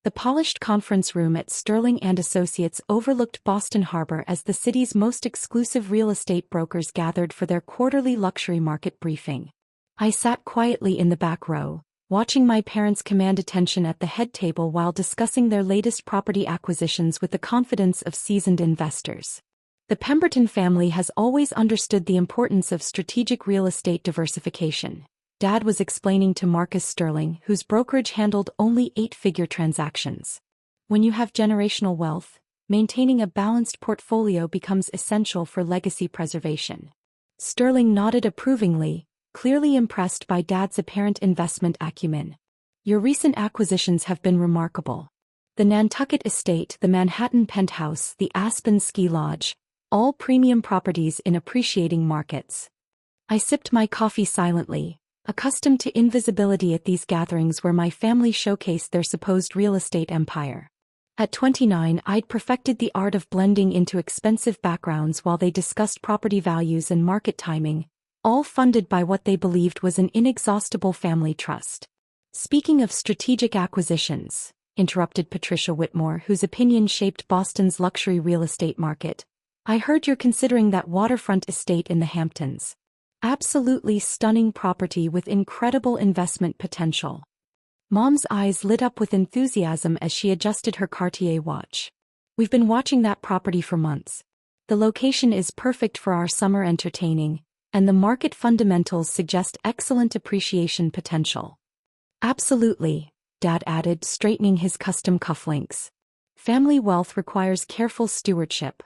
The polished conference room at Sterling and Associates overlooked Boston Harbor as the city's most exclusive real estate brokers gathered for their quarterly luxury market briefing. I sat quietly in the back row, watching my parents command attention at the head table while discussing their latest property acquisitions with the confidence of seasoned investors. The Pemberton family has always understood the importance of strategic real estate diversification. Dad was explaining to Marcus Sterling, whose brokerage handled only 8-figure transactions. When you have generational wealth, maintaining a balanced portfolio becomes essential for legacy preservation. Sterling nodded approvingly, clearly impressed by Dad's apparent investment acumen. Your recent acquisitions have been remarkable. The Nantucket estate, the Manhattan penthouse, the Aspen ski lodge, all premium properties in appreciating markets. I sipped my coffee silently, accustomed to invisibility at these gatherings where my family showcased their supposed real estate empire. At 29, I'd perfected the art of blending into expensive backgrounds while they discussed property values and market timing, all funded by what they believed was an inexhaustible family trust. Speaking of strategic acquisitions, interrupted Patricia Whitmore, whose opinion shaped Boston's luxury real estate market, I heard you're considering that waterfront estate in the Hamptons. Absolutely stunning property with incredible investment potential. Mom's eyes lit up with enthusiasm as she adjusted her Cartier watch. We've been watching that property for months. The location is perfect for our summer entertaining, and the market fundamentals suggest excellent appreciation potential. Absolutely, Dad added, straightening his custom cufflinks. Family wealth requires careful stewardship.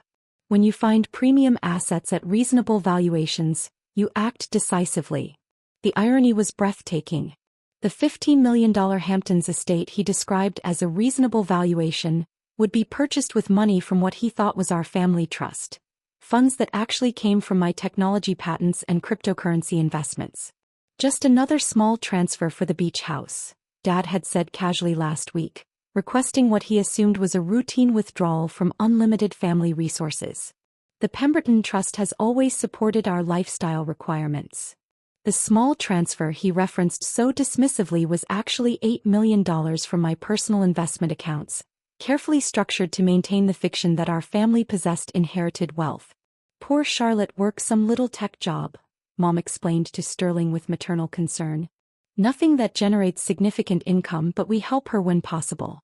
When you find premium assets at reasonable valuations, you act decisively. The irony was breathtaking. The $15 million Hamptons estate he described as a reasonable valuation would be purchased with money from what he thought was our family trust, funds that actually came from my technology patents and cryptocurrency investments. Just another small transfer for the beach house, Dad had said casually last week, requesting what he assumed was a routine withdrawal from unlimited family resources. The Pemberton Trust has always supported our lifestyle requirements. The small transfer he referenced so dismissively was actually $8 million from my personal investment accounts, carefully structured to maintain the fiction that our family possessed inherited wealth. Poor Charlotte works some little tech job, Mom explained to Sterling with maternal concern. Nothing that generates significant income, but we help her when possible.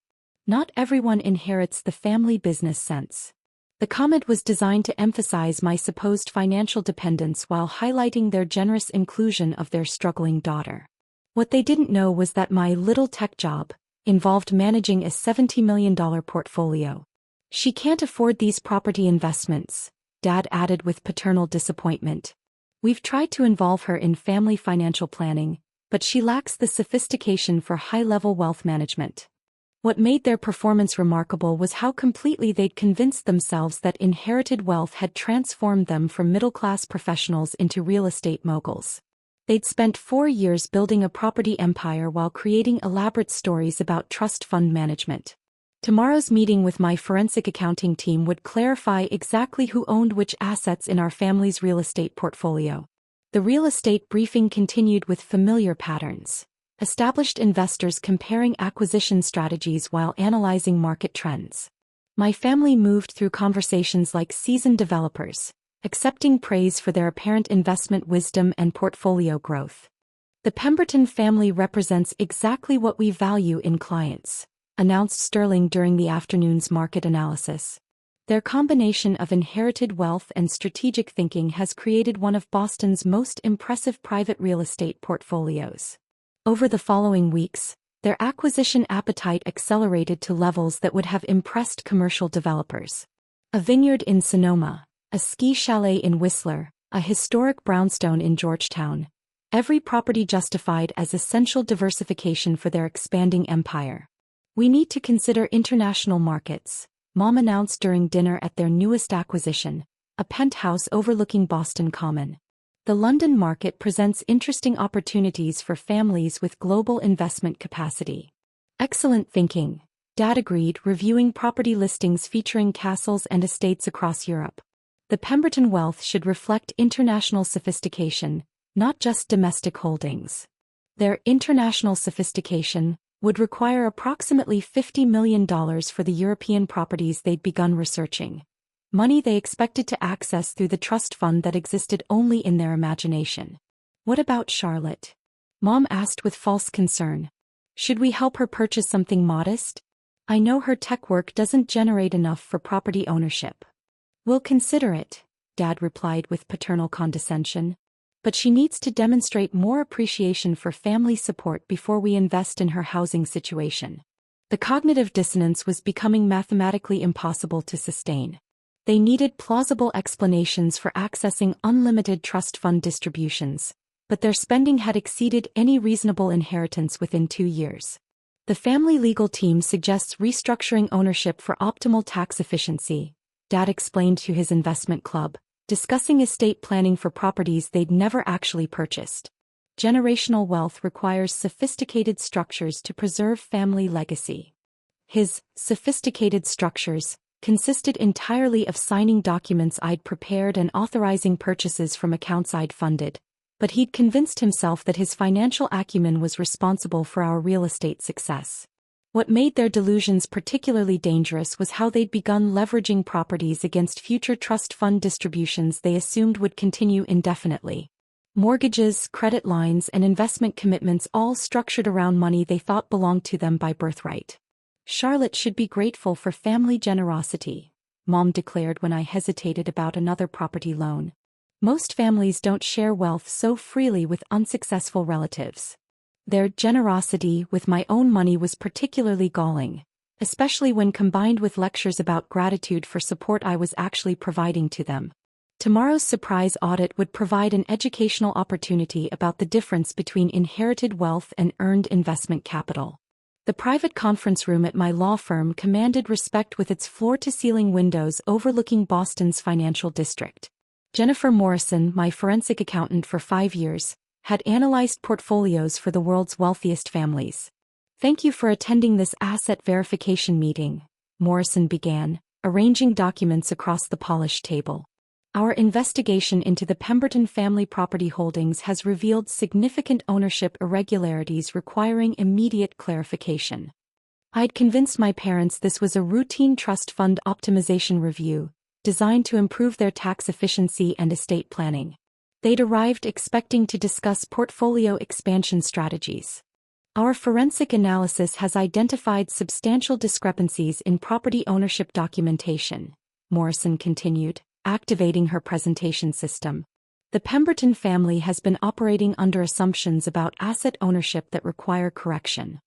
Not everyone inherits the family business sense. The comment was designed to emphasize my supposed financial dependence while highlighting their generous inclusion of their struggling daughter. What they didn't know was that my little tech job involved managing a $70 million portfolio. She can't afford these property investments, Dad added with paternal disappointment. We've tried to involve her in family financial planning, but she lacks the sophistication for high-level wealth management. What made their performance remarkable was how completely they'd convinced themselves that inherited wealth had transformed them from middle-class professionals into real estate moguls. They'd spent 4 years building a property empire while creating elaborate stories about trust fund management. Tomorrow's meeting with my forensic accounting team would clarify exactly who owned which assets in our family's real estate portfolio. The real estate briefing continued with familiar patterns. Established investors comparing acquisition strategies while analyzing market trends. My family moved through conversations like seasoned developers, accepting praise for their apparent investment wisdom and portfolio growth. The Pemberton family represents exactly what we value in clients, announced Sterling during the afternoon's market analysis. Their combination of inherited wealth and strategic thinking has created one of Boston's most impressive private real estate portfolios. Over the following weeks, their acquisition appetite accelerated to levels that would have impressed commercial developers. A vineyard in Sonoma, a ski chalet in Whistler, a historic brownstone in Georgetown. Every property justified as essential diversification for their expanding empire. We need to consider international markets, Mom announced during dinner at their newest acquisition, a penthouse overlooking Boston Common. The London market presents interesting opportunities for families with global investment capacity. Excellent thinking, Dad agreed, reviewing property listings featuring castles and estates across Europe. The Pemberton wealth should reflect international sophistication, not just domestic holdings. Their international sophistication, would require approximately $50 million for the European properties they'd begun researching. Money they expected to access through the trust fund that existed only in their imagination. What about Charlotte? Mom asked with false concern. Should we help her purchase something modest? I know her tech work doesn't generate enough for property ownership. We'll consider it, Dad replied with paternal condescension. But she needs to demonstrate more appreciation for family support before we invest in her housing situation. The cognitive dissonance was becoming mathematically impossible to sustain. They needed plausible explanations for accessing unlimited trust fund distributions, but their spending had exceeded any reasonable inheritance within 2 years. The family legal team suggests restructuring ownership for optimal tax efficiency, Dad explained to his investment club, discussing estate planning for properties they'd never actually purchased. Generational wealth requires sophisticated structures to preserve family legacy. His sophisticated structures consisted entirely of signing documents I'd prepared and authorizing purchases from accounts I'd funded, but he'd convinced himself that his financial acumen was responsible for our real estate success. What made their delusions particularly dangerous was how they'd begun leveraging properties against future trust fund distributions they assumed would continue indefinitely. Mortgages, credit lines, and investment commitments all structured around money they thought belonged to them by birthright. Charlotte should be grateful for family generosity, Mom declared when I hesitated about another property loan. Most families don't share wealth so freely with unsuccessful relatives. Their generosity with my own money was particularly galling, especially when combined with lectures about gratitude for support I was actually providing to them. Tomorrow's surprise audit would provide an educational opportunity about the difference between inherited wealth and earned investment capital. The private conference room at my law firm commanded respect with its floor-to-ceiling windows overlooking Boston's financial district. Jennifer Morrison, my forensic accountant for 5 years, had analyzed portfolios for the world's wealthiest families. Thank you for attending this asset verification meeting, Morrison began, arranging documents across the polished table. Our investigation into the Pemberton family property holdings has revealed significant ownership irregularities requiring immediate clarification. I'd convinced my parents this was a routine trust fund optimization review, designed to improve their tax efficiency and estate planning. They'd arrived expecting to discuss portfolio expansion strategies. Our forensic analysis has identified substantial discrepancies in property ownership documentation, Morrison continued, activating her presentation system. The Pemberton family has been operating under assumptions about asset ownership that require correction.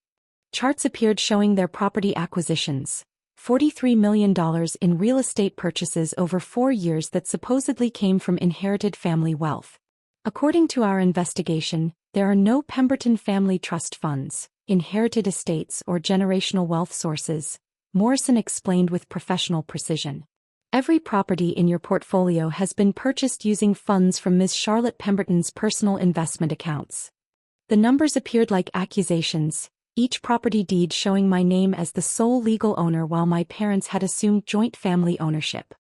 Charts appeared showing their property acquisitions, $43 million in real estate purchases over 4 years that supposedly came from inherited family wealth. According to our investigation, there are no Pemberton family trust funds, inherited estates, or generational wealth sources, Morrison explained with professional precision. Every property in your portfolio has been purchased using funds from Ms. Charlotte Pemberton's personal investment accounts. The numbers appeared like accusations, each property deed showing my name as the sole legal owner while my parents had assumed joint family ownership.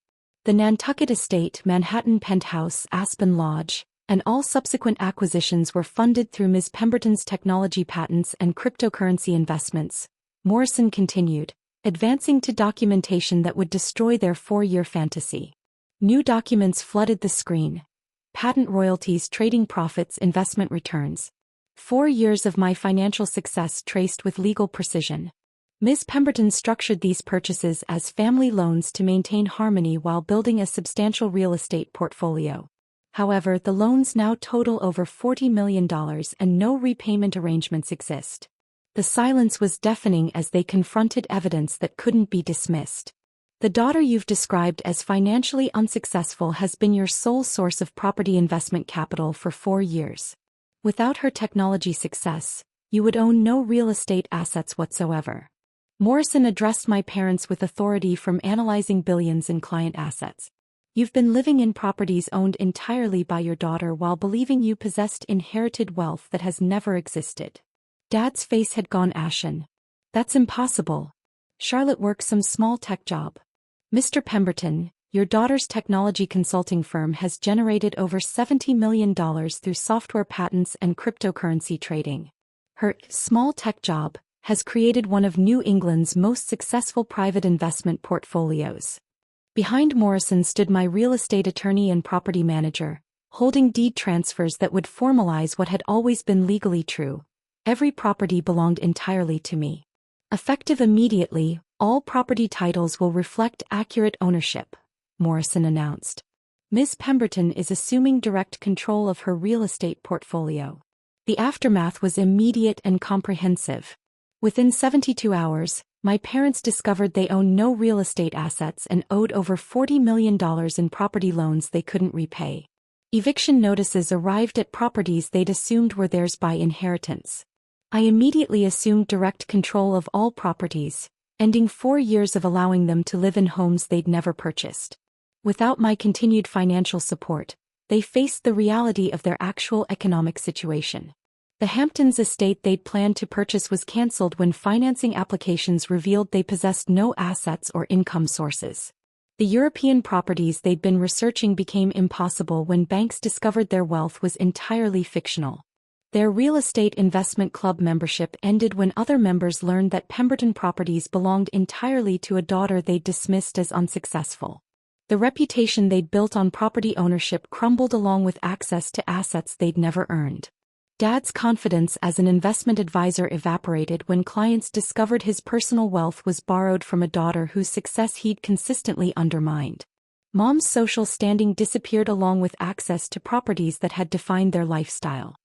The Nantucket estate, Manhattan penthouse, Aspen Lodge, and all subsequent acquisitions were funded through Ms. Pemberton's technology patents and cryptocurrency investments, Morrison continued, advancing to documentation that would destroy their 4-year fantasy. New documents flooded the screen. Patent royalties, trading profits, investment returns. 4 years of my financial success traced with legal precision. Ms. Pemberton structured these purchases as family loans to maintain harmony while building a substantial real estate portfolio. However, the loans now total over $40 million and no repayment arrangements exist. The silence was deafening as they confronted evidence that couldn't be dismissed. The daughter you've described as financially unsuccessful has been your sole source of property investment capital for 4 years. Without her technology success, you would own no real estate assets whatsoever. Morrison addressed my parents with authority from analyzing billions in client assets. You've been living in properties owned entirely by your daughter while believing you possessed inherited wealth that has never existed. Dad's face had gone ashen. That's impossible. Charlotte works some small tech job. Mr. Pemberton, your daughter's technology consulting firm has generated over $70 million through software patents and cryptocurrency trading. Her small tech job has created one of New England's most successful private investment portfolios. Behind Morrison stood my real estate attorney and property manager, holding deed transfers that would formalize what had always been legally true. Every property belonged entirely to me. Effective immediately, all property titles will reflect accurate ownership, Morrison announced. Ms. Pemberton is assuming direct control of her real estate portfolio. The aftermath was immediate and comprehensive. Within 72 hours, my parents discovered they owned no real estate assets and owed over $40 million in property loans they couldn't repay. Eviction notices arrived at properties they'd assumed were theirs by inheritance. I immediately assumed direct control of all properties, ending 4 years of allowing them to live in homes they'd never purchased. Without my continued financial support, they faced the reality of their actual economic situation. The Hamptons estate they'd planned to purchase was cancelled when financing applications revealed they possessed no assets or income sources. The European properties they'd been researching became impossible when banks discovered their wealth was entirely fictional. Their real estate investment club membership ended when other members learned that Pemberton properties belonged entirely to a daughter they'd dismissed as unsuccessful. The reputation they'd built on property ownership crumbled along with access to assets they'd never earned. Dad's confidence as an investment advisor evaporated when clients discovered his personal wealth was borrowed from a daughter whose success he'd consistently undermined. Mom's social standing disappeared along with access to properties that had defined their lifestyle.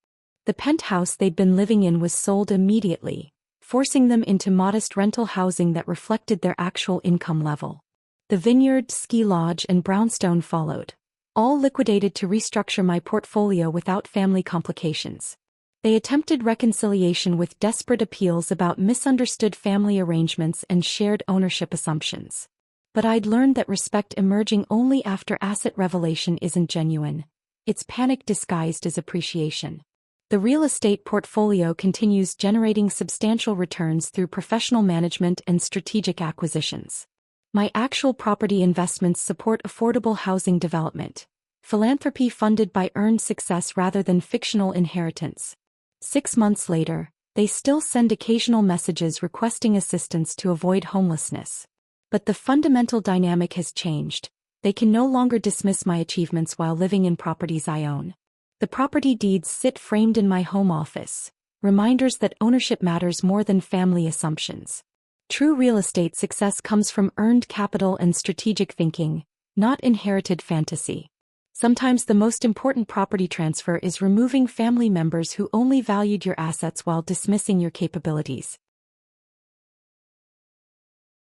The penthouse they'd been living in was sold immediately, forcing them into modest rental housing that reflected their actual income level. The vineyard, ski lodge, and brownstone followed, all liquidated to restructure my portfolio without family complications. They attempted reconciliation with desperate appeals about misunderstood family arrangements and shared ownership assumptions. But I'd learned that respect emerging only after asset revelation isn't genuine. It's panic disguised as appreciation. The real estate portfolio continues generating substantial returns through professional management and strategic acquisitions. My actual property investments support affordable housing development, philanthropy funded by earned success rather than fictional inheritance. 6 months later, they still send occasional messages requesting assistance to avoid homelessness. But the fundamental dynamic has changed. They can no longer dismiss my achievements while living in properties I own. The property deeds sit framed in my home office, reminders that ownership matters more than family assumptions. True real estate success comes from earned capital and strategic thinking, not inherited fantasy. Sometimes the most important property transfer is removing family members who only valued your assets while dismissing your capabilities.